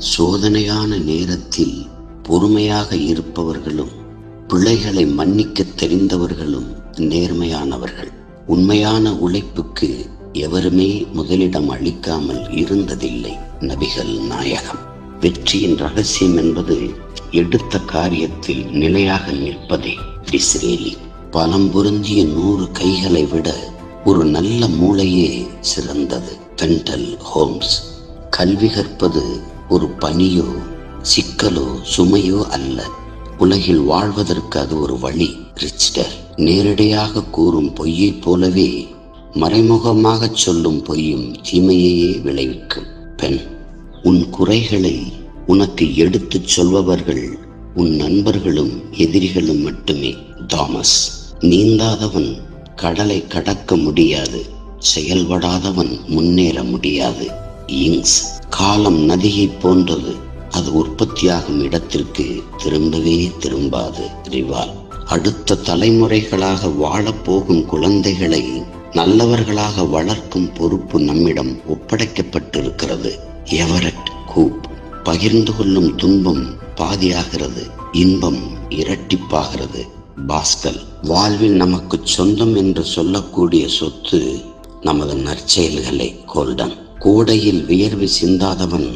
சோதனையான நேரத்தில் பொறுமையாக இருப்பவர்களும் பிழைகளை மன்னிக்க தெரிந்தவர்களும் நேர்மையானவர்கள். உண்மையான உழைப்புக்கு எவருமே முதலிடம் அளிக்காமல் இருந்ததில்லை நபிகள் நாயகம். வெற்றியின் ரகசியம் என்பது எடுத்த காரியத்தில் நிலையாக நிற்பதே. டிஸ்ரேலி. பலம் பொருந்திய 100 கைகளை விட ஒரு நல்ல மூளையே சிறந்தது. பெண்டல் ஹோம்ஸ். கல்வி கற்பது ஒரு பணியோ சிக்கலோ சுமையோ அல்ல, உலகில் வாழ்வதற்கு அது ஒரு வழி. ரிச்டர். நேரடியாக கூறும் பொய்யை போலவே மறைமுகமாக சொல்லும் பொய்யும் தீமையையே விளைவிக்கும். பெண். உன் குறைகளை உனக்கு எடுத்துச் சொல்பவர்கள் உன் நண்பர்களும் எதிரிகளும் மட்டுமே. தாமஸ். நீந்தாதவன் கடலை கடக்க முடியாது, செயல்படாதவன் முன்னேற முடியாது. இங்ஸ். காலம் நதியை போன்றது, அது உற்பத்தியாகும் இடத்திற்கு திரும்பவே திரும்பாது. ரிவால். அடுத்த தலைமுறைகளாக வாழப்போகும் குழந்தைகளை நல்லவர்களாக வளர்க்கும் பொறுப்பு நம்மிடம் ஒப்படைக்கப்பட்டிருக்கிறது. எவரட் கூப். பகிர்ந்து கொள்ளும் துன்பம் பாதியாகிறது, இன்பம் இரட்டிப்பாகிறது. பாஸ்கல். வாழ்வில் நமக்கு சொந்தம் என்று சொல்லக்கூடிய சொத்து நமது நற்செயல்களே. கோல்டன். கோடையில் வியர்வை சிந்தாதவன்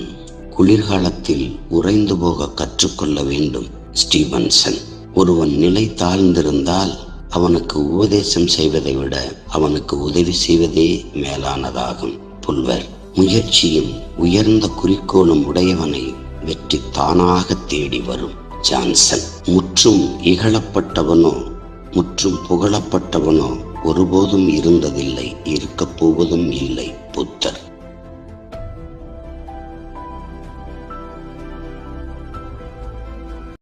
குளிர்காலத்தில் உறைந்து போக கற்றுக்கொள்ள வேண்டும். ஸ்டீவன்சன். ஒருவன் நிலை தாழ்ந்திருந்தால் அவனுக்கு உபதேசம் செய்வதை விட அவனுக்கு உதவி செய்வதே மேலானதாகும். புல்வர். முயற்சியும் உயர்ந்த குறிக்கோளும் உடையவனை வெற்றி தானாக தேடி வரும். ஜான்சன். முற்றும் இகழப்பட்டவனோ முற்றும் புகழப்பட்டவனோ ஒருபோதும் இருந்ததில்லை, இருக்கப் போவதும் இல்லை. புத்தர்.